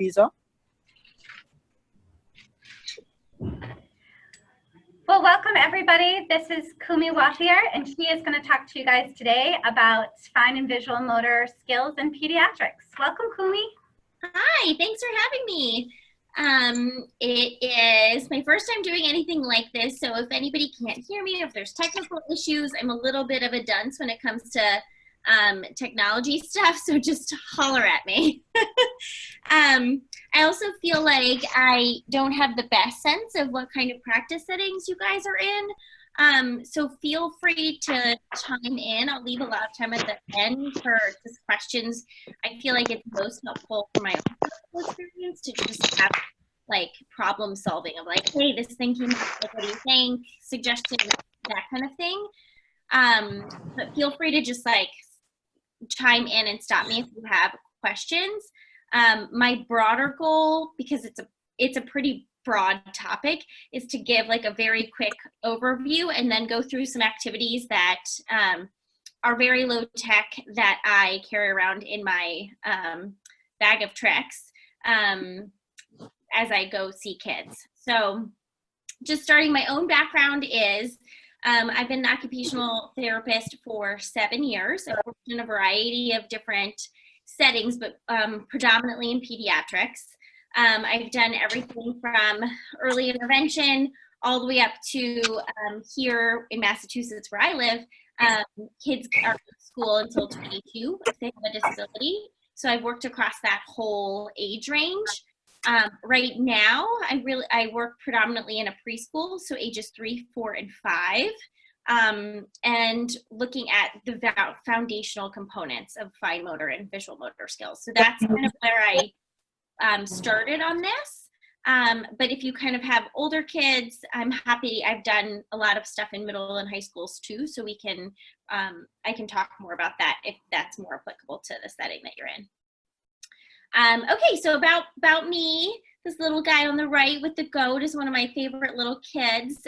Lisa. Well, welcome everybody. This is Kumi Wauthier, and she is going to talk to you guys today about fine and visual motor skills in pediatrics. Welcome, Kumi. Hi, thanks for having me. It is my first time doing anything like this, so if anybody can't hear me, if there's technical issues, I'm a little bit of a dunce when it comes to technology stuff, so just holler at me. I also feel like I don't have the best sense of what kind of practice settings you guys are in, so feel free to chime in. I'll leave a lot of time at the end for just questions. I feel like it's most helpful for my own personal experience to just have like problem solving of like, hey, this thing came up, like, what do you think? Suggestions, that kind of thing. But feel free to just like chime in and stop me if you have questions. My broader goal, because it's a pretty broad topic, is to give like a very quick overview and then go through some activities that are very low tech that I carry around in my bag of tricks as I go see kids. So just starting, my own background is I've been an occupational therapist for 7 years. I've worked in a variety of different settings, but predominantly in pediatrics. I've done everything from early intervention all the way up to here in Massachusetts where I live, kids are in school until 22 if they have a disability. So I've worked across that whole age range. Right now, I work predominantly in a preschool, so ages 3, 4, and 5, and looking at the foundational components of fine motor and visual motor skills. So that's kind of where I started on this. But if you kind of have older kids, I'm happy. I've done a lot of stuff in middle and high schools too, so we can I can talk more about that if that's more applicable to the setting that you're in. Okay, so about me, this little guy on the right with the goat is one of my favorite little kids.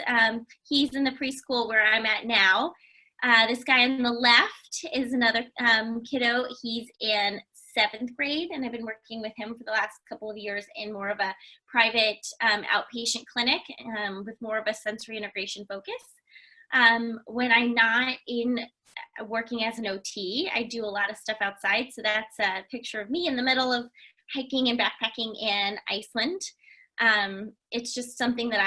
He's in the preschool where I'm at now. This guy on the left is another kiddo. He's in 7th grade, and I've been working with him for the last couple of years in more of a private outpatient clinic with more of a sensory integration focus. When I'm not in working as an OT, I do a lot of stuff outside. So that's a picture of me in the middle of hiking and backpacking in Iceland. It's just something that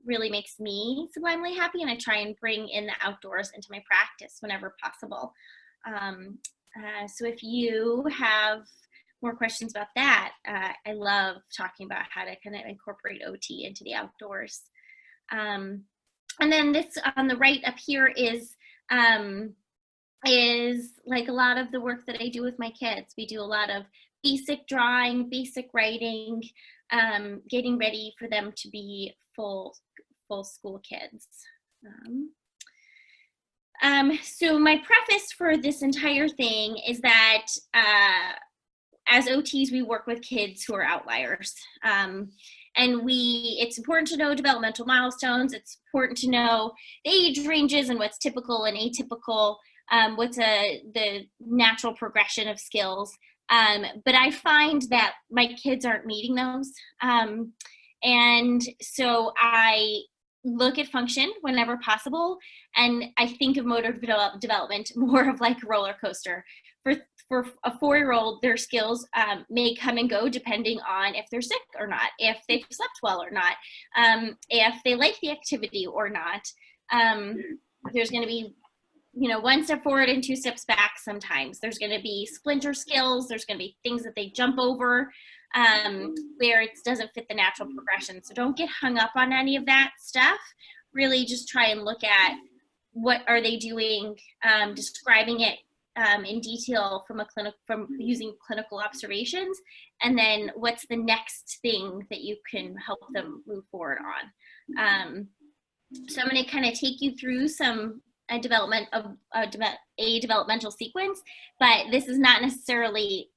really makes me sublimely happy, and I try and bring in the outdoors into my practice whenever possible. So if you have more questions about that, I love talking about how to kind of incorporate OT into the outdoors. And then this on the right up here is like a lot of the work that I do with my kids. We do a lot of basic drawing, basic writing, getting ready for them to be full school kids. So my preface for this entire thing is that as OTs, we work with kids who are outliers. And it's important to know developmental milestones. It's important to know the age ranges and what's typical and atypical, what's the natural progression of skills. But I find that my kids aren't meeting those. And so I look at function whenever possible. And I think of motor development more of like a roller coaster. For a 4-year-old, their skills may come and go depending on if they're sick or not, if they've slept well or not, if they like the activity or not. There's going to be, 1 step forward and 2 steps back sometimes. There's going to be splinter skills. There's going to be things that they jump over where it doesn't fit the natural progression. So don't get hung up on any of that stuff. Really just try and look at what are they doing, describing it in detail from using clinical observations, and then what's the next thing that you can help them move forward on. So I'm going to kind of take you through a developmental sequence, but this is not necessarily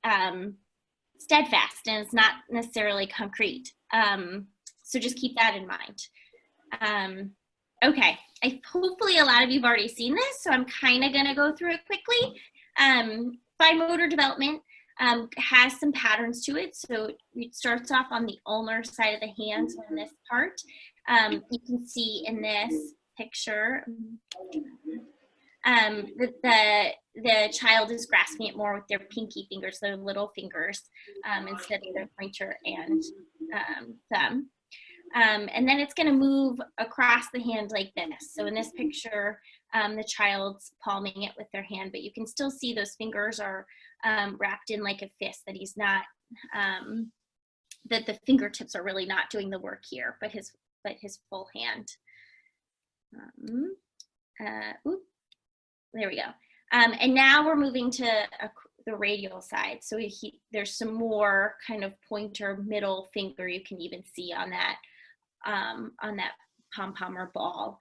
steadfast, and it's not necessarily concrete. So just keep that in mind. Okay, hopefully a lot of you have already seen this, so I'm kind of going to go through it quickly. Fine motor development, has some patterns to it. So it starts off on the ulnar side of the hand, so on this part. You can see in this picture that the child is grasping it more with their pinky fingers, their little fingers, instead of their pointer and thumb. And then it's going to move across the hand like this. So in this picture, the child's palming it with their hand, but you can still see those fingers are wrapped in like a fist, that he's not, that the fingertips are really not doing the work here, but his full hand. There we go. And now we're moving to the radial side. So there's some more kind of pointer middle finger you can even see on that pom-pom or ball.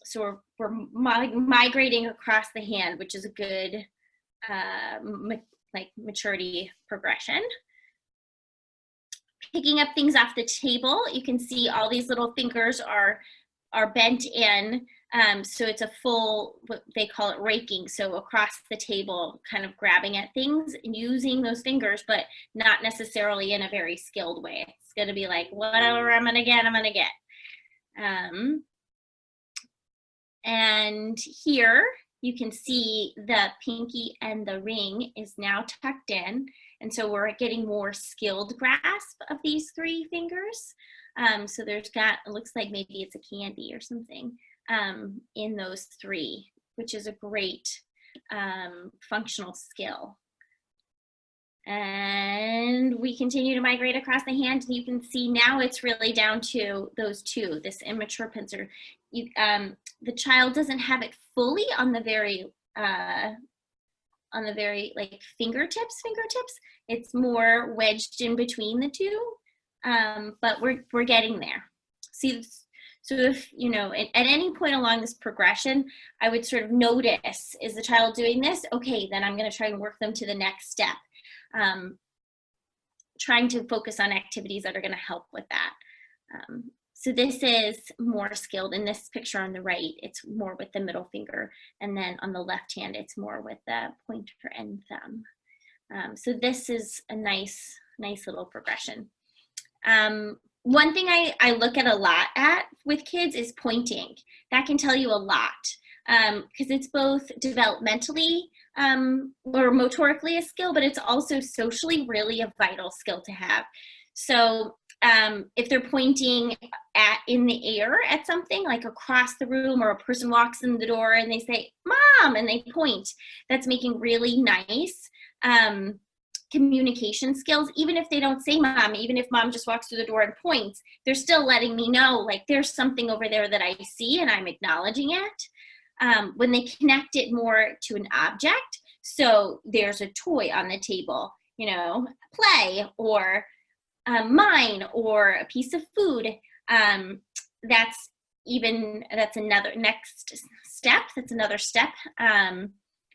So we're migrating across the hand, which is a good like maturity progression. Picking up things off the table, you can see all these little fingers are bent in. So it's a full, what they call it, raking. So across the table, kind of grabbing at things and using those fingers, but not necessarily in a very skilled way. It's going to be like, whatever I'm going to get, I'm going to get. And here you can see the pinky and the ring is now tucked in. And so we're getting more skilled grasp of these three fingers. So there's it looks like maybe it's a candy or something in those three, which is a great functional skill. And we continue to migrate across the hand. You can see now it's really down to those two, this immature pincer. The child doesn't have it fully on the very like fingertips. It's more wedged in between the two, but we're getting there. See, so if, you know, at any point along this progression, I would sort of notice, is the child doing this? Okay, then I'm going to try and work them to the next step. Trying to focus on activities that are going to help with that. So this is more skilled. In this picture on the right, it's more with the middle finger. And then on the left hand, it's more with the pointer and thumb. So this is a nice little progression. One thing I look at a lot with kids is pointing. That can tell you a lot because it's both developmentally or motorically a skill, but it's also socially really a vital skill to have. So if they're pointing in the air at something, like across the room, or a person walks in the door and they say, "Mom," and they point, that's making really nice communication skills. Even if they don't say "Mom," even if Mom just walks through the door and points, they're still letting me know, like, there's something over there that I see and I'm acknowledging it. When they connect it more to an object, so there's a toy on the table, you know, play, or mine, or a piece of food, that's another next step. That's another step.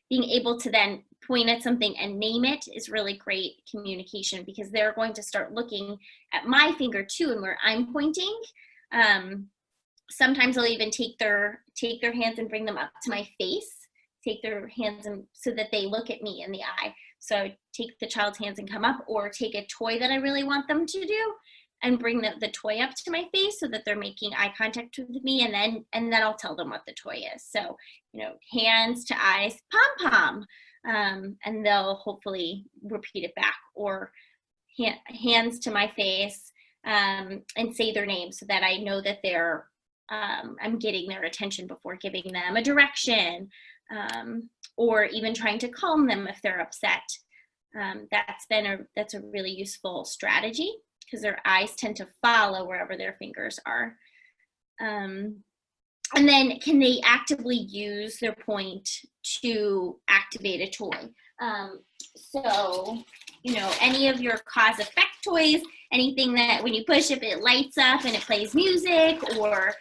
Being able to then point at something and name it is really great communication, because they're going to start looking at my finger too, and where I'm pointing. Sometimes I'll even take their hands and bring them up to my face, take their hands and so that they look at me in the eye. So take the child's hands and come up, or take a toy that I really want them to do and bring the toy up to my face so that they're making eye contact with me, and then I'll tell them what the toy is. So, you know, hands to eyes, pom-pom, and they'll hopefully repeat it back, or hands to my face, and say their name so that I know that they're, I'm getting their attention before giving them a direction, or even trying to calm them if they're upset. That's a really useful strategy, because their eyes tend to follow wherever their fingers are. And then, can they actively use their point to activate a toy? So, you know, any of your cause-effect toys, anything that when you push it, it lights up and it plays music, or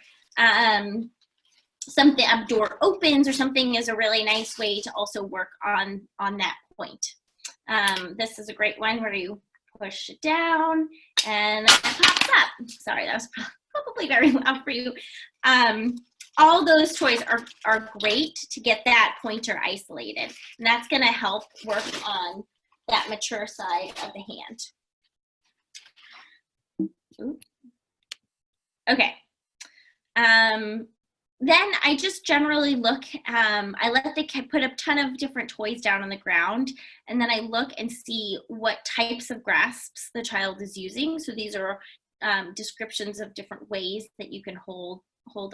something, a door opens or something, is a really nice way to also work on that point. This is a great one where you push it down and it pops up. Sorry, that was probably very loud for you. All those toys are great to get that pointer isolated, and that's going to help work on that mature side of the hand. Ooh. Okay. Then I just generally look, I let the kid put a ton of different toys down on the ground, and then I look and see what types of grasps the child is using. So these are descriptions of different ways that you can hold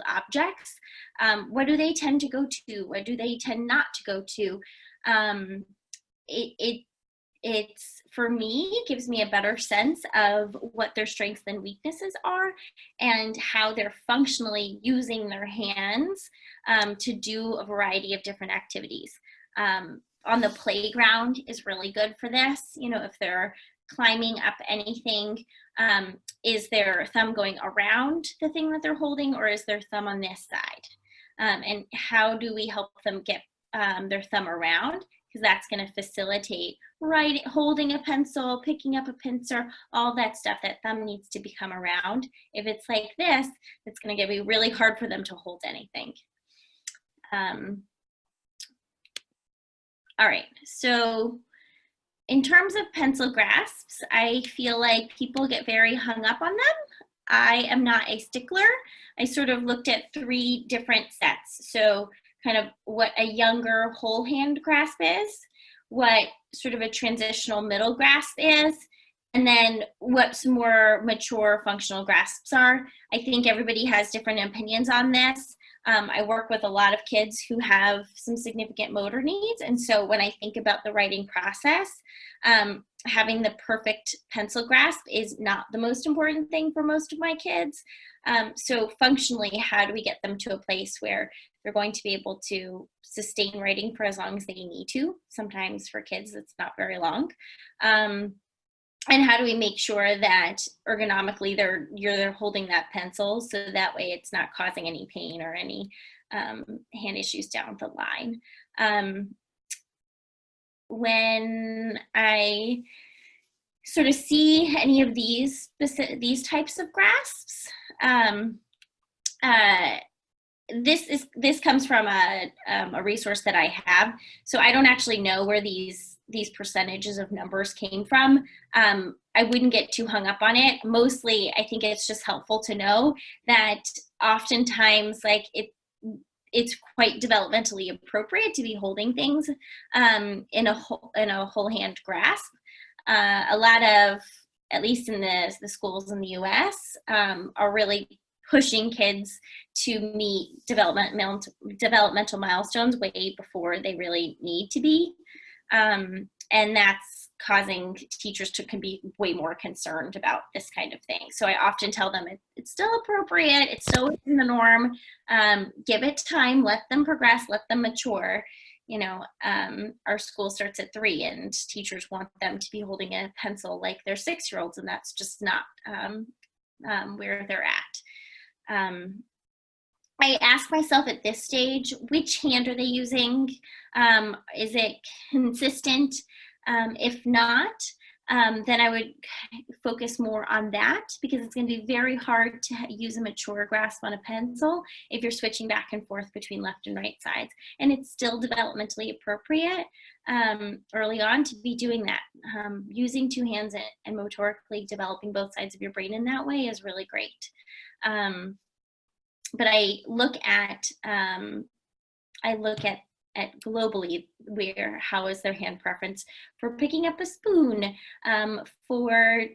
objects. What do they tend to go to? What do they tend not to go to? It's for me, gives me a better sense of what their strengths and weaknesses are and how they're functionally using their hands to do a variety of different activities. On the playground is really good for this. You know, if they're climbing up anything, is their thumb going around the thing that they're holding, or is their thumb on this side? And how do we help them get their thumb around? Because that's going to facilitate holding a pencil, picking up a pincer, all that stuff. That thumb needs to become around. If it's like this, it's going to be really hard for them to hold anything. All right, so in terms of pencil grasps, I feel like people get very hung up on them. I am not a stickler. I sort of looked at 3 different sets. So kind of what a younger whole hand grasp is, what sort of a transitional middle grasp is, and then what some more mature functional grasps are. I think everybody has different opinions on this. I work with a lot of kids who have some significant motor needs, and so when I think about the writing process, having the perfect pencil grasp is not the most important thing for most of my kids. So functionally, how do we get them to a place where they're going to be able to sustain writing for as long as they need to? Sometimes for kids, it's not very long. And how do we make sure that ergonomically you're holding that pencil so that way it's not causing any pain or any hand issues down the line? When I sort of see any of these types of grasps, this comes from a resource that I have. So I don't actually know where these percentages of numbers came from. I wouldn't get too hung up on it. Mostly, I think it's just helpful to know that oftentimes, like it's quite developmentally appropriate to be holding things in a whole hand grasp. A lot of, at least in the schools in the U.S., are really pushing kids to meet developmental milestones way before they really need to be. And that's causing teachers to be way more concerned about this kind of thing. So I often tell them it's still appropriate, it's still within the norm, give it time, let them progress, let them mature. You know, our school starts at 3 and teachers want them to be holding a pencil like they're 6-year-olds, and that's just not where they're at. I ask myself at this stage, which hand are they using? Is it consistent? If not, then I would focus more on that, because it's going to be very hard to use a mature grasp on a pencil if you're switching back and forth between left and right sides. And it's still developmentally appropriate early on to be doing that. Using 2 hands and motorically developing both sides of your brain in that way is really great. But I look at globally how is their hand preference for picking up a spoon, for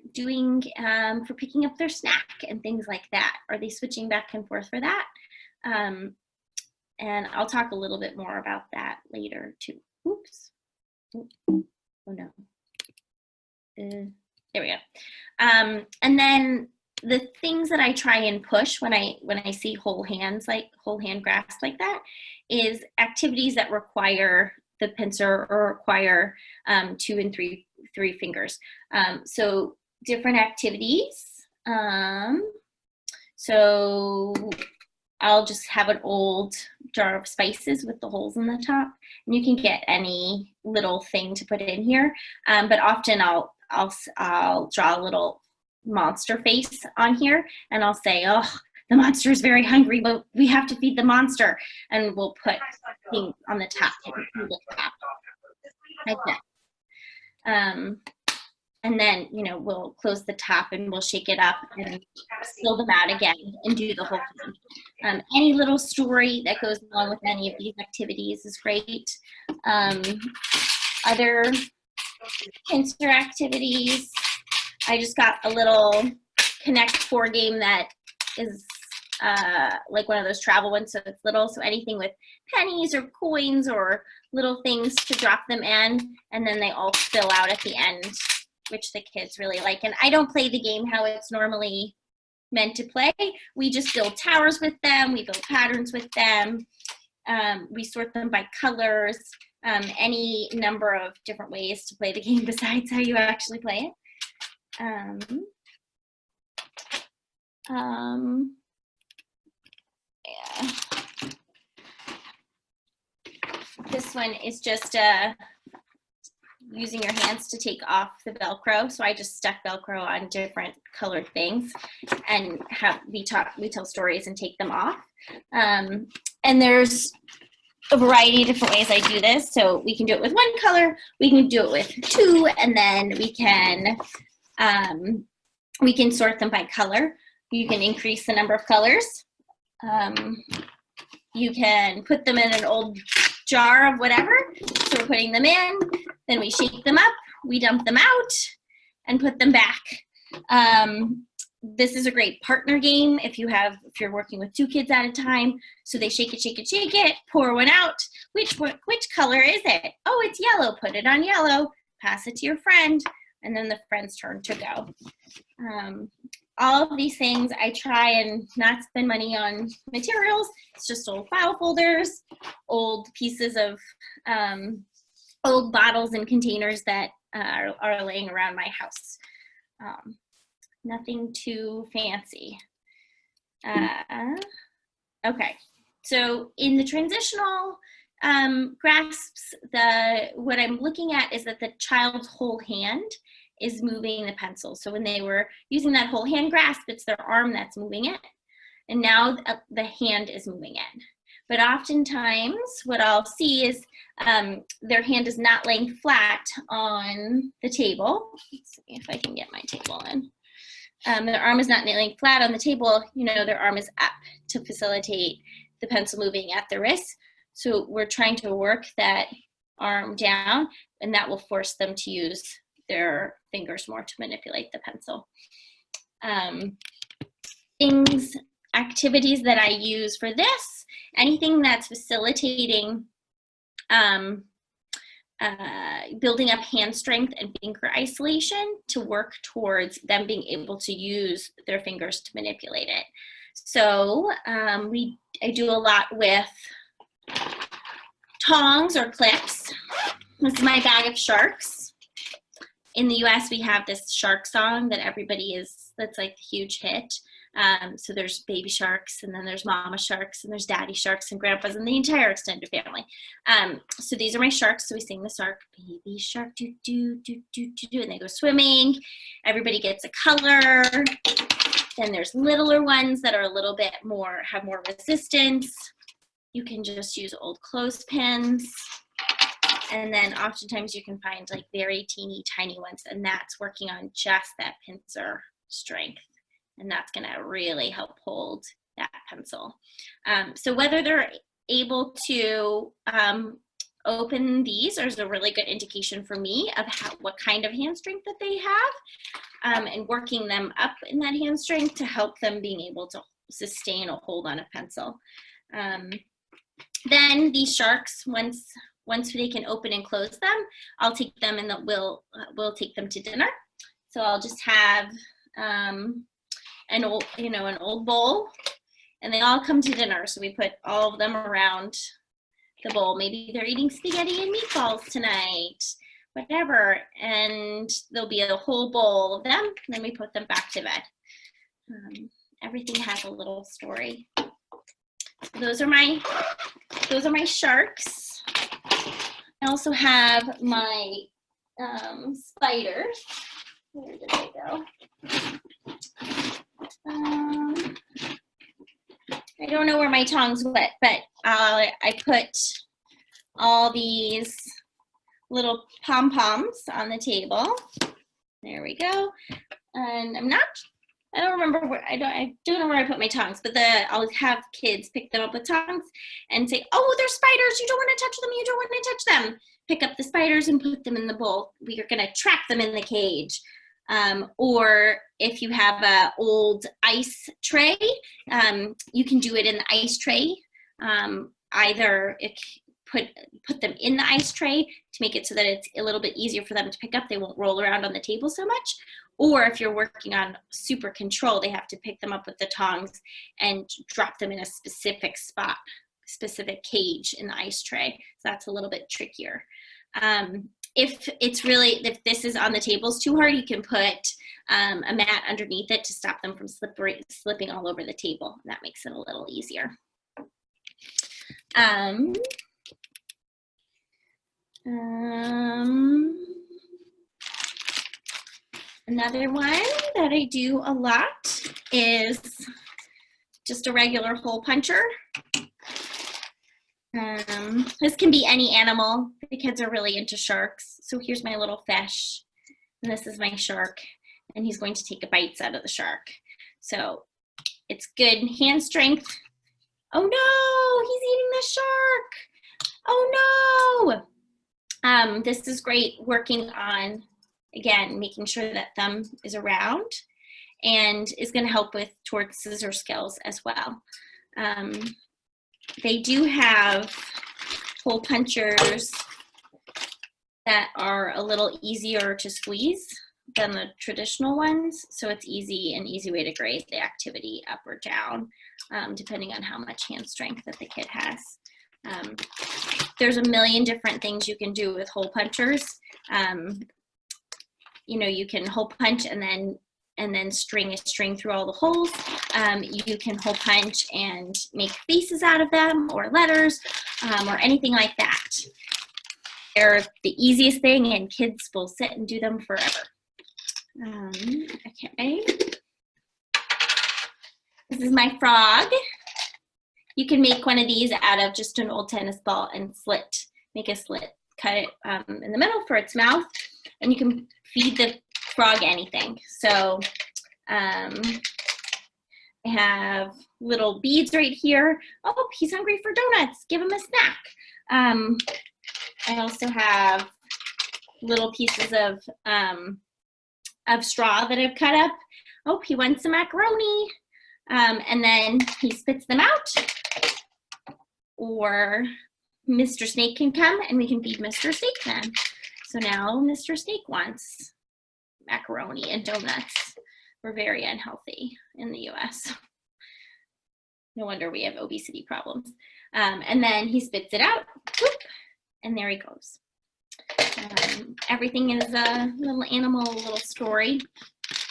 picking up their snack and things like that. Are they switching back and forth for that? And I'll talk a little bit more about that later too. Oops. Oh no. There we go. And then the things that I try and push when I see whole hand grasp like that is activities that require the pincer or require 2 and 3 fingers. So different activities. So I'll just have an old jar of spices with the holes in the top, and you can get any little thing to put in here. But often I'll draw a little monster face on here, and I'll say, oh, the monster is very hungry, but we have to feed the monster, and we'll put things on the top, like that. And then, you know, we'll close the top and we'll shake it up and spill them out again and do the whole thing. Any little story that goes along with any of these activities is great. Other PINCER activities, I just got a little Connect 4 game that is like one of those travel ones, so it's little, so anything with pennies or coins or little things to drop them in, and then they all spill out at the end, which the kids really like. And I don't play the game how it's normally meant to play. We just build towers with them, we build patterns with them, we sort them by colors, any number of different ways to play the game besides how you actually play it. Yeah. This one is just using your hands to take off the Velcro. So I just stuck Velcro on different colored things and we tell stories and take them off. And there's a variety of different ways I do this. So we can do it with one color, we can do it with two, and then we can sort them by color. You can increase the number of colors. You can put them in an old jar of whatever. So we're putting them in, then we shake them up, we dump them out, and put them back. This is a great partner game if you're working with 2 kids at a time. So they shake it, shake it, shake it, pour one out. Which color is it? Oh, it's yellow. Put it on yellow. Pass it to your friend, and then the friend's turn to go. All of these things, I try and not spend money on materials. It's just old file folders, old pieces of old bottles and containers that are laying around my house. Nothing too fancy. Okay, so in the transitional grasps, what I'm looking at is that the child's whole hand is moving the pencil. So when they were using that whole hand grasp, it's their arm that's moving it. And now the hand is moving it. But oftentimes what I'll see is their hand is not laying flat on the table. Let's see if I can get my table in. Their arm is not laying flat on the table. You know, their arm is up to facilitate the pencil moving at the wrist. So we're trying to work that arm down, and that will force them to use their fingers more to manipulate the pencil. Activities that I use for this, anything that's facilitating building up hand strength and finger isolation to work towards them being able to use their fingers to manipulate it. So I do a lot with tongs or clips. This is my bag of sharks. In the US, we have this shark song that that's like a huge hit. So there's baby sharks, and then there's mama sharks, and there's daddy sharks and grandpas and the entire extended family. So these are my sharks. So we sing the shark, baby shark, do, do, do, do, do, do, and they go swimming. Everybody gets a color. Then there's littler ones that are a little bit have more resistance. You can just use old clothespins. And then oftentimes you can find like very teeny tiny ones, and that's working on just that pincer strength. And that's gonna really help hold that pencil. So whether they're able to open these is a really good indication for me of what kind of hand strength that they have, and working them up in that hand strength to help them being able to sustain a hold on a pencil. Then these sharks, once they can open and close them, I'll take them and we'll take them to dinner. So I'll just have an old bowl, and they all come to dinner. So we put all of them around the bowl. Maybe they're eating spaghetti and meatballs tonight, whatever. And there'll be a whole bowl of them. And then we put them back to bed. Everything has a little story. Those are my sharks. I also have my spiders. Where did they go? I don't know where my tongs went, but I put all these little pom-poms on the table. There we go. And I don't remember where, I don't know where I put my tongs, but I'll have kids pick them up with tongs and say, oh, they're spiders. You don't want to touch them. You don't want to touch them. Pick up the spiders and put them in the bowl. We are going to trap them in the cage. Or if you have an old ice tray, you can do it in the ice tray. Either put them in the ice tray to make it so that it's a little bit easier for them to pick up. They won't roll around on the table so much. Or if you're working on super control, they have to pick them up with the tongs and drop them in a specific spot, specific cage in the ice tray. So that's a little bit trickier. If this is on the tables too hard, you can put a mat underneath it to stop them from slipping all over the table. That makes it a little easier. Another one that I do a lot is just a regular hole puncher. This can be any animal. The kids are really into sharks. So here's my little fish, and this is my shark, and he's going to take bites out of the shark. So it's good hand strength. Oh no, he's eating the shark. Oh no. This is great working on, again, making sure that thumb is around, and is going to help towards scissor skills as well. They do have hole punchers that are a little easier to squeeze than the traditional ones, so it's an easy way to grade the activity up or down, depending on how much hand strength that the kid has. There's a million different things you can do with hole punchers. You know, you can hole punch and then string a string through all the holes. You can hole punch and make faces out of them, or letters, or anything like that. They're the easiest thing, and kids will sit and do them forever. Okay. This is my frog. You can make one of these out of just an old tennis ball and make a slit, cut it in the middle for its mouth, and you can feed the frog anything. So I have little beads right here. Oh, he's hungry for donuts. Give him a snack. I also have little pieces of straw that I've cut up. Oh, he wants some macaroni. And then he spits them out. Or Mr. Snake can come and we can feed Mr. Snake then. So now Mr. Snake wants macaroni and donuts. We're very unhealthy in the US. No wonder we have obesity problems. And then he spits it out, whoop, and there he goes. Everything is a little animal, a little story.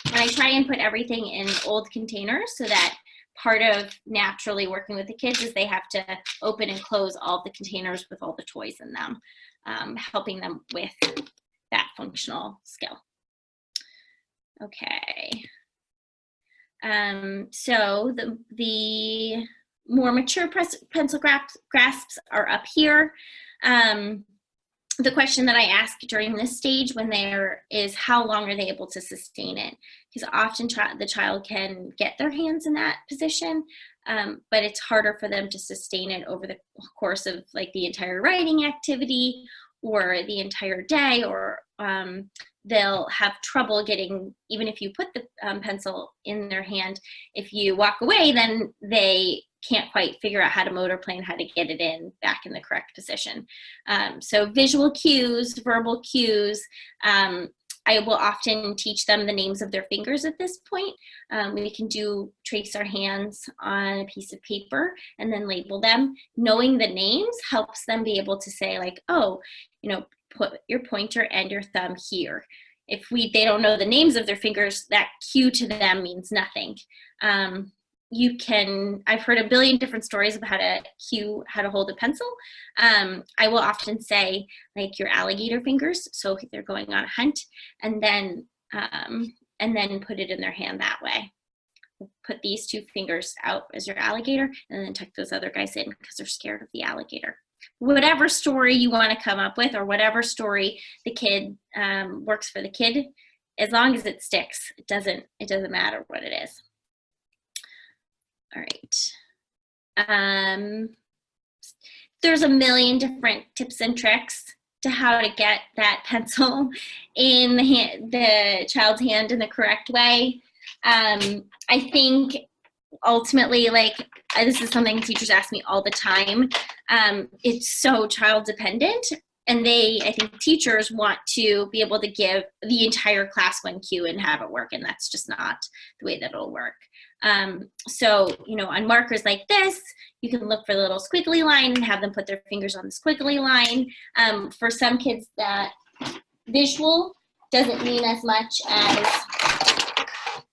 And I try and put everything in old containers so that part of naturally working with the kids is they have to open and close all the containers with all the toys in them, helping them with that functional skill. Okay. So the more mature pencil grasps are up here. The question that I ask during this stage when there is how long are they able to sustain it? Because often the child can get their hands in that position, but it's harder for them to sustain it over the course of like the entire writing activity or the entire day, or they'll have trouble getting, even if you put the pencil in their hand, if you walk away, then they can't quite figure out how to motor plan, how to get it in back in the correct position. So visual cues, verbal cues, I will often teach them the names of their fingers at this point. We can trace our hands on a piece of paper and then label them. Knowing the names helps them be able to say like, oh, put your pointer and your thumb here. If they don't know the names of their fingers, that cue to them means nothing. I've heard a billion different stories of how to hold a pencil. I will often say like your alligator fingers. So if they're going on a hunt, and then put it in their hand that way. Put these two fingers out as your alligator, and then tuck those other guys in because they're scared of the alligator. whatever story you want to come up with, or whatever story the kid works for the kid, as long as it sticks, it doesn't matter what it is. All right. There's a million different tips and tricks to how to get that pencil in the child's hand in the correct way. I think ultimately, like, this is something teachers ask me all the time. It's so child dependent, and I think teachers want to be able to give the entire class one cue and have it work, and that's just not the way that it'll work. So, you know, on markers like this, you can look for the little squiggly line and have them put their fingers on the squiggly line. For some kids, that visual doesn't mean as much as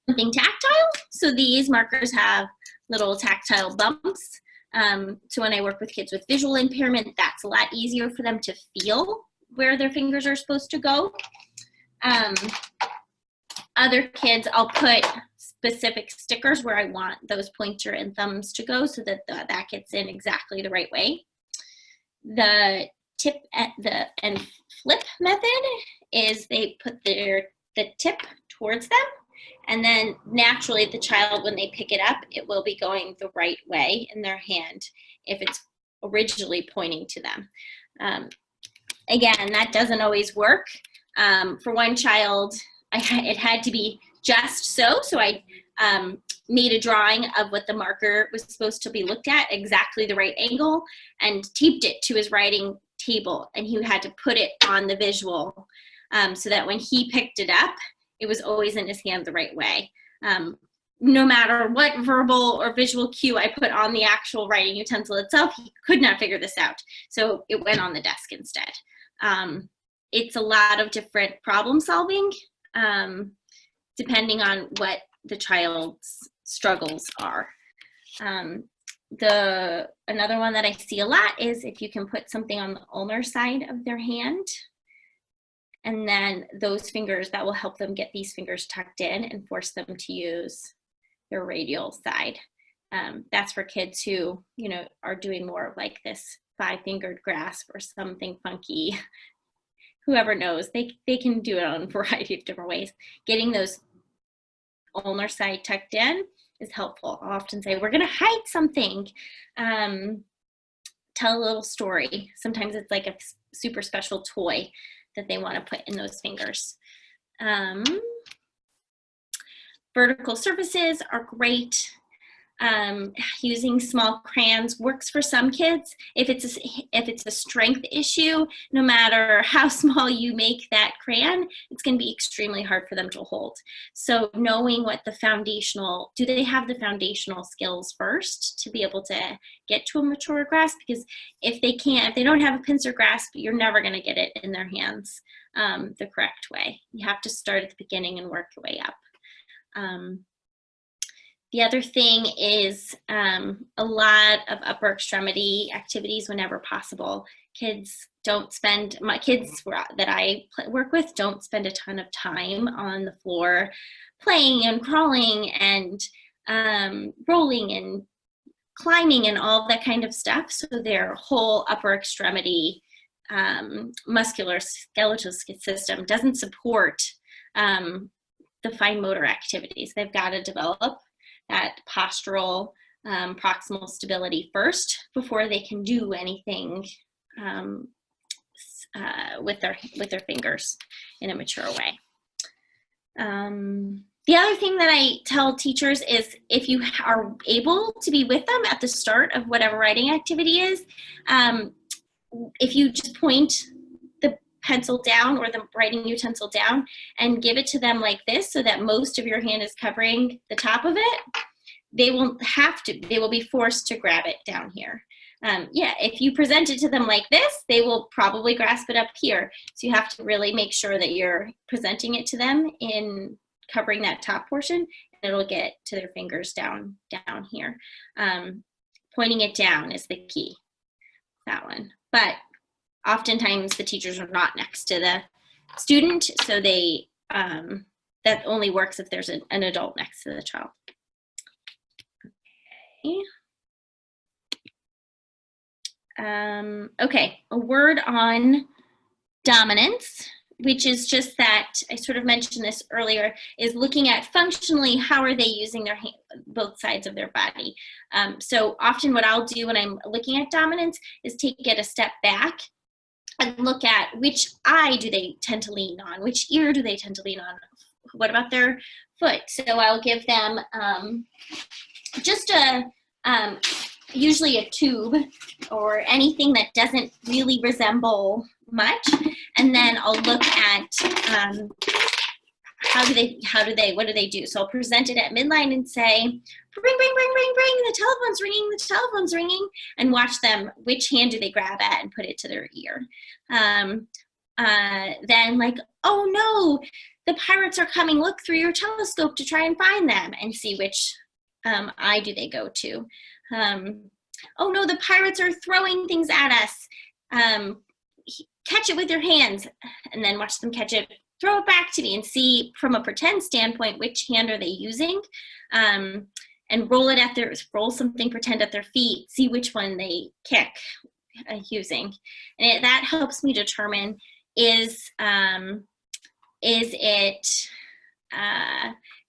something tactile. So these markers have little tactile bumps. So when I work with kids with visual impairment, that's a lot easier for them to feel where their fingers are supposed to go. Other kids, I'll put specific stickers where I want those pointer and thumbs to go so that that gets in exactly the right way. The tip and flip method is they put the tip towards them, and then naturally the child, when they pick it up, it will be going the right way in their hand if it's originally pointing to them. Again, that doesn't always work. For one child, it had to be just so I made a drawing of what the marker was supposed to be looked at, exactly the right angle, and taped it to his writing table, and he had to put it on the visual so that when he picked it up, it was always in his hand the right way. No matter what verbal or visual cue I put on the actual writing utensil itself, he could not figure this out. So it went on the desk instead. It's a lot of different problem solving, depending on what the child's struggles are. Another one that I see a lot is if you can put something on the ulnar side of their hand, and then those fingers, that will help them get these fingers tucked in and force them to use their radial side. That's for kids who, you know, are doing more of like this 5-fingered grasp or something funky. Whoever knows, they can do it on a variety of different ways. Getting those ulnar side tucked in is helpful. I'll often say, we're gonna hide something. Tell a little story. Sometimes it's like a super special toy that they want to put in those fingers. Vertical surfaces are great. Using small crayons works for some kids. If it's a strength issue, no matter how small you make that crayon, it's going to be extremely hard for them to hold. So knowing what do they have the foundational skills first to be able to get to a mature grasp? Because if they don't have a pincer grasp, you're never going to get it in their hands the correct way. You have to start at the beginning and work your way up. The other thing is a lot of upper extremity activities whenever possible. My kids that I work with don't spend a ton of time on the floor playing and crawling and rolling and climbing and all that kind of stuff. So their whole upper extremity muscular skeletal system doesn't support the fine motor activities. They've got to develop that postural proximal stability first before they can do anything with their fingers in a mature way. The other thing that I tell teachers is if you are able to be with them at the start of whatever writing activity is, if you just point the pencil down or the writing utensil down and give it to them like this so that most of your hand is covering the top of it, they will be forced to grab it down here. If you present it to them like this, they will probably grasp it up here. So you have to really make sure that you're presenting it to them in covering that top portion, and it'll get to their fingers down here. Pointing it down is the key, that one. But oftentimes the teachers are not next to the student, so that only works if there's an adult next to the child. Okay. Okay, a word on dominance, which is just that, I sort of mentioned this earlier, is looking at functionally how are they using their both sides of their body. So often what I'll do when I'm looking at dominance is take it a step back and look at which eye do they tend to lean on, which ear do they tend to lean on, what about their foot. So I'll give them just usually a tube or anything that doesn't really resemble much, and then I'll look at what do they do. So I'll present it at midline and say, ring, ring, ring, ring, ring, the telephone's ringing, and watch them, which hand do they grab at and put it to their ear. Then like, oh no, the pirates are coming, look through your telescope to try and find them, and see which eye do they go to. Oh no, the pirates are throwing things at us. Catch it with your hands, and then watch them catch it, throw it back to me, and see from a pretend standpoint which hand are they using, and roll something pretend at their feet, see which one they kick using, and that helps me determine is it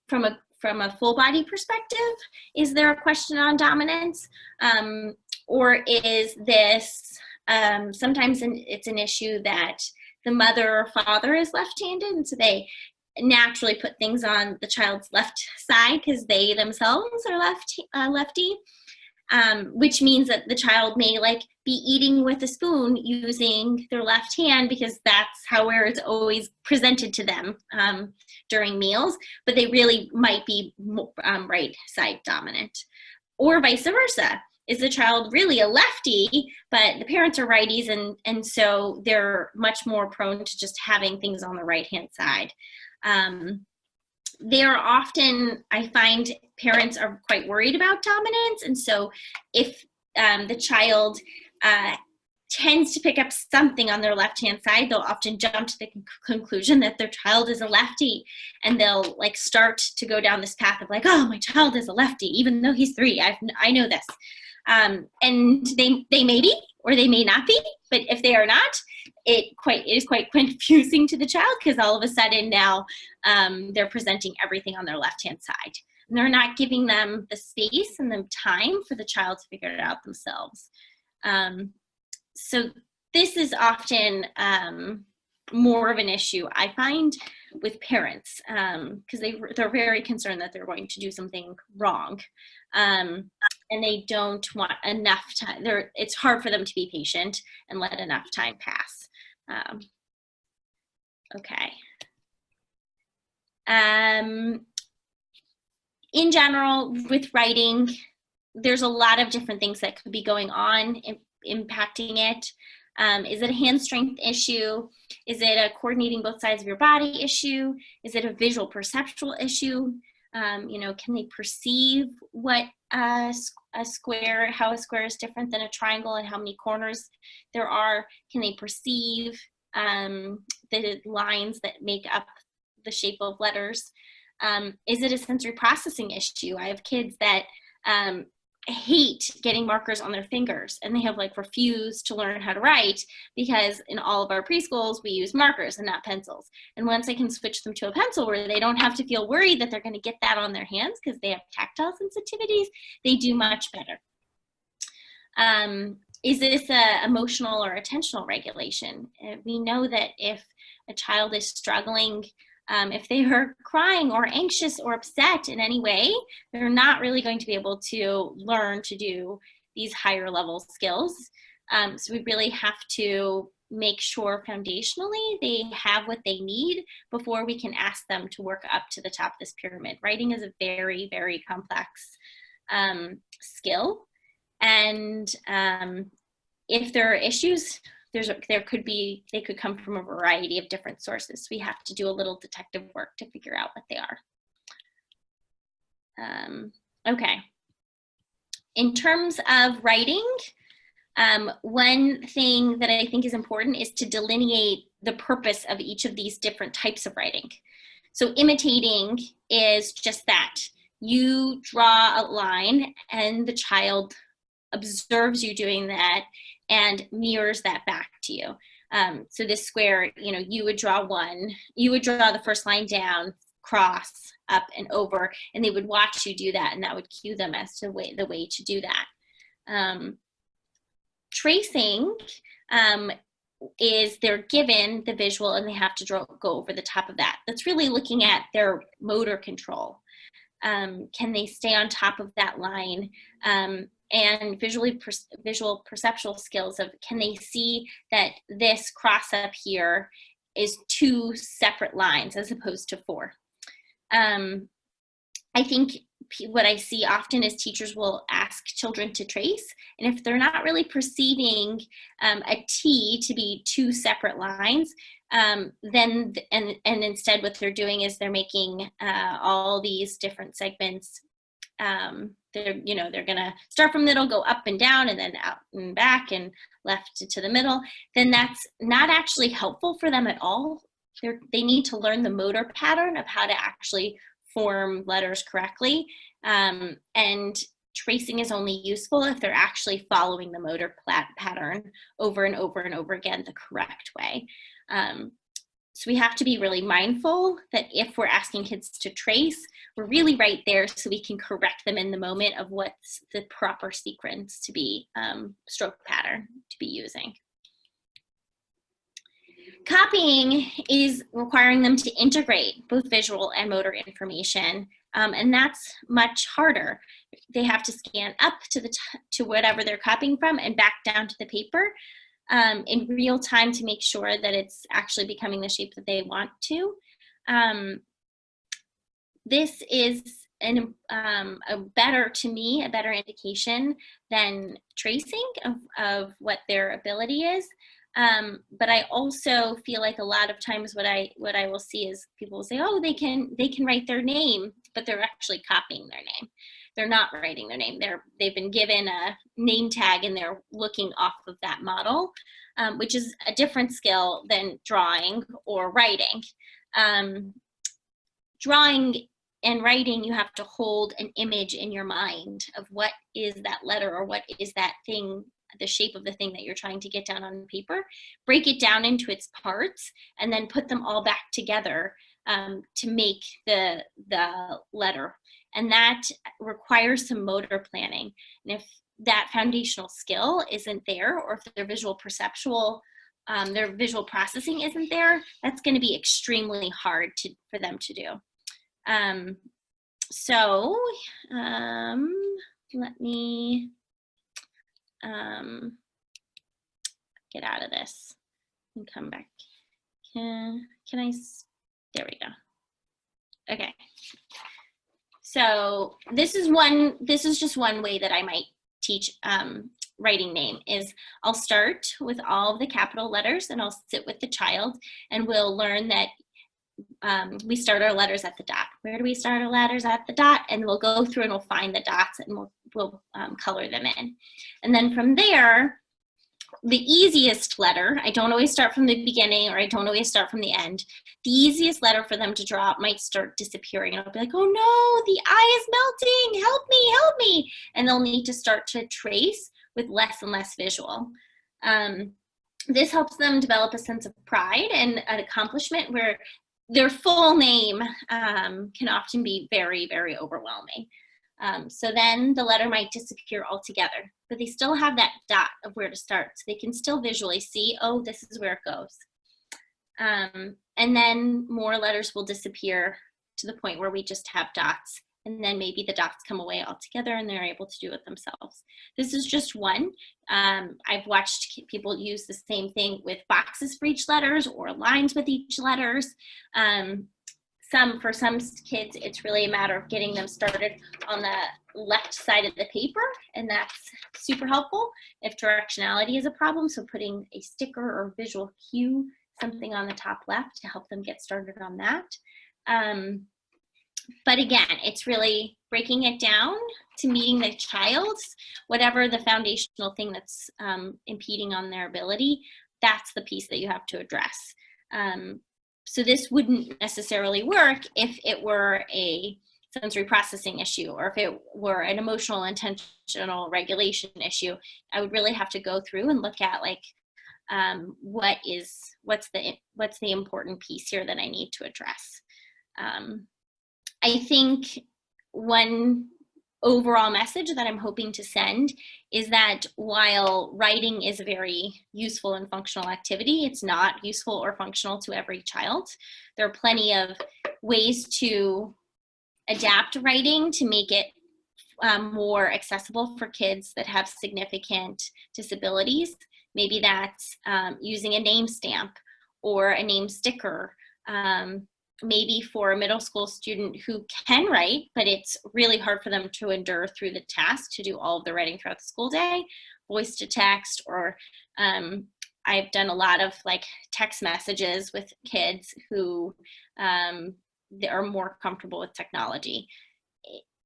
from a full body perspective, is there a question on dominance, or is this sometimes it's an issue that the mother or father is left-handed, and so they naturally put things on the child's left side because they themselves are lefty, which means that the child may like be eating with a spoon using their left hand because that's where it's always presented to them during meals, but they really might be right side dominant, or vice versa. Is the child really a lefty, but the parents are righties, and so they're much more prone to just having things on the right-hand side. They are often, I find parents are quite worried about dominance, and so if the child tends to pick up something on their left-hand side, they'll often jump to the conclusion that their child is a lefty, and they'll like start to go down this path of like, oh, my child is a lefty, even though he's 3, I know this. And they may be, or they may not be, but if they are not, it is quite confusing to the child, because all of a sudden now they're presenting everything on their left-hand side, and they're not giving them the space and the time for the child to figure it out themselves. So this is often more of an issue, I find, with parents, because they're very concerned that they're going to do something wrong. And they don't want enough time. It's hard for them to be patient and let enough time pass. Okay. In general, with writing, there's a lot of different things that could be going on impacting it. Is it a hand strength issue? Is it a coordinating both sides of your body issue? Is it a visual perceptual issue? Can they perceive what how a square is different than a triangle and how many corners there are? Can they perceive the lines that make up the shape of letters? Is it a sensory processing issue? I have kids that hate getting markers on their fingers, and they have like refused to learn how to write because in all of our preschools we use markers and not pencils. And once I can switch them to a pencil where they don't have to feel worried that they're going to get that on their hands because they have tactile sensitivities, they do much better. Is this a emotional or attentional regulation? We know that if a child is struggling, if they are crying or anxious or upset in any way, they're not really going to be able to learn to do these higher level skills. So we really have to make sure foundationally they have what they need before we can ask them to work up to the top of this pyramid. Writing is a very, very complex skill. And if there are issues, they could come from a variety of different sources. We have to do a little detective work to figure out what they are. Okay. In terms of writing, one thing that I think is important is to delineate the purpose of each of these different types of writing. So imitating is just that. You draw a line and the child observes you doing that and mirrors that back to you. So this square, you know, you would draw the first line down, cross, up and over, and they would watch you do that, and that would cue them as to the way to do that. Tracing is they're given the visual and they have to go over the top of that. That's really looking at their motor control. Can they stay on top of that line? And visual perceptual skills of, can they see that this cross up here is 2 separate lines as opposed to 4? I think what I see often is teachers will ask children to trace, and if they're not really perceiving a T to be 2 separate lines, then instead what they're doing is they're making all these different segments. They're gonna start from middle, go up and down, and then out and back and left to the middle. Then that's not actually helpful for them at all. They need to learn the motor pattern of how to actually form letters correctly. And tracing is only useful if they're actually following the motor pattern over and over and over again the correct way. So we have to be really mindful that if we're asking kids to trace, we're really right there so we can correct them in the moment of what's the proper sequence to be, stroke pattern to be using. Copying is requiring them to integrate both visual and motor information, and that's much harder. They have to scan up to whatever they're copying from and back down to the paper in real time to make sure that it's actually becoming the shape that they want to. This is a better indication than tracing of what their ability is. But I also feel like a lot of times what I will see is people will say, oh, they can write their name, but they're actually copying their name. They're not writing their name. They've been given a name tag and they're looking off of that model, which is a different skill than drawing or writing. Drawing and writing, you have to hold an image in your mind of what is that letter or what is that thing, the shape of the thing that you're trying to get down on paper, break it down into its parts, and then put them all back together to make the letter. And that requires some motor planning. And if that foundational skill isn't there, or if their visual perceptual, their visual processing isn't there, that's going to be extremely hard for them to do. Let me get out of this and come back. Can I, there we go. Okay. So this is just one way that I might teach writing name is I'll start with all of the capital letters and I'll sit with the child and we'll learn that we start our letters at the dot. Where do we start our letters? At the dot, and we'll go through and we'll find the dots and we'll color them in. And then from there, the easiest letter, I don't always start from the beginning or I don't always start from the end. The easiest letter for them to draw might start disappearing and I'll be like, oh no, the eye is melting, help me, help me. And they'll need to start to trace with less and less visual. This helps them develop a sense of pride and an accomplishment where their full name can often be very, very overwhelming. So then the letter might disappear altogether, but they still have that dot of where to start. So they can still visually see, oh, this is where it goes. And then more letters will disappear to the point where we just have dots. And then maybe the dots come away altogether and they're able to do it themselves. This is just one. I've watched people use the same thing with boxes for each letters or lines with each letters. For some kids, it's really a matter of getting them started on the left side of the paper, and that's super helpful if directionality is a problem. So putting a sticker or visual cue, something on the top left to help them get started on that. But again, it's really breaking it down to meeting the child's, whatever the foundational thing that's impeding on their ability, that's the piece that you have to address. So this wouldn't necessarily work if it were a sensory processing issue, or if it were an emotional intentional regulation issue, I would really have to go through and look at like, what's the important piece here that I need to address. I think one overall message that I'm hoping to send is that while writing is a very useful and functional activity, it's not useful or functional to every child. There are plenty of ways to adapt writing to make it more accessible for kids that have significant disabilities. Maybe that's using a name stamp or a name sticker. Maybe for a middle school student who can write, but it's really hard for them to endure through the task to do all of the writing throughout the school day, voice to text, or I've done a lot of like text messages with kids who they are more comfortable with technology.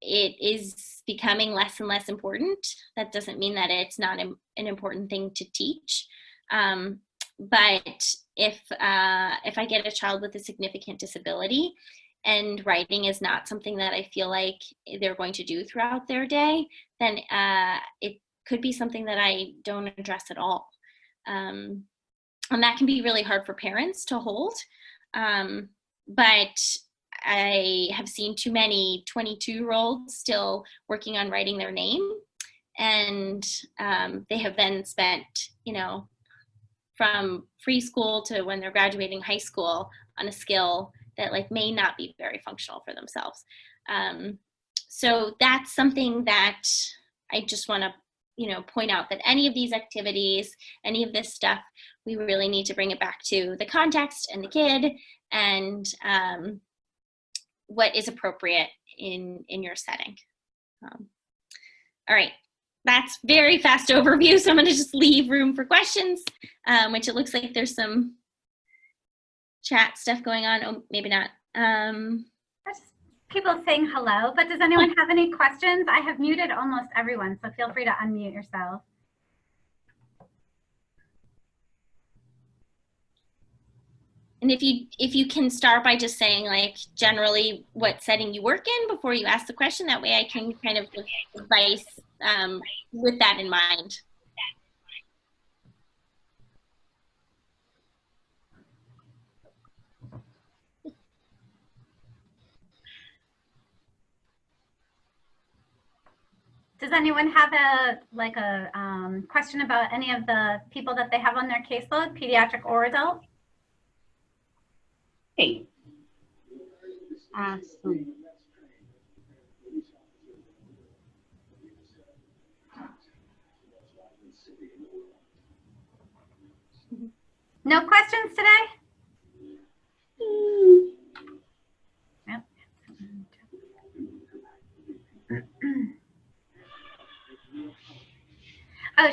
It is becoming less and less important. That doesn't mean that it's not an important thing to teach. But if I get a child with a significant disability and writing is not something that I feel like they're going to do throughout their day, then it could be something that I don't address at all. And that can be really hard for parents to hold. But I have seen too many 22-year-olds still working on writing their name, and they have then spent, from preschool to when they're graduating high school on a skill that like may not be very functional for themselves. So that's something that I just want to, point out, that any of these activities, any of this stuff, we really need to bring it back to the context and the kid and what is appropriate in your setting. All right. That's very fast overview, so I'm going to just leave room for questions, which it looks like there's some chat stuff going on. Oh, maybe not. There's people saying hello, but does anyone have any questions? I have muted almost everyone, so feel free to unmute yourself. And if you can start by just saying like generally what setting you work in before you ask the question, that way I can kind of give advice with that in mind. Does anyone have a question about any of the people that they have on their caseload, pediatric or adult? Hey. Awesome. No questions today? Yep. Oh,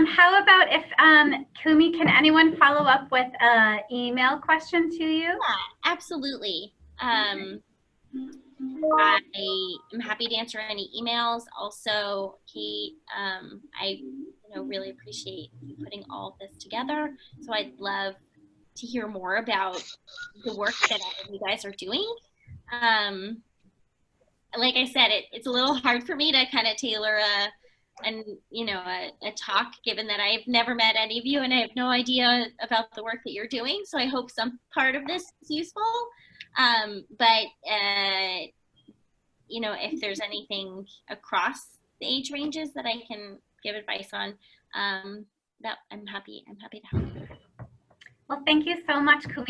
how about if Kumi, can anyone follow up with an email question to you? Yeah, absolutely. I am happy to answer any emails. Also, Kate, I really appreciate you putting all of this together. So I'd love to hear more about the work that you guys are doing. Like I said, it's a little hard for me to kind of tailor a talk, given that I've never met any of you and I have no idea about the work that you're doing. So I hope some part of this is useful. But if there's anything across the age ranges that I can give advice on, that I'm happy to help. Well, thank you so much, Kumi.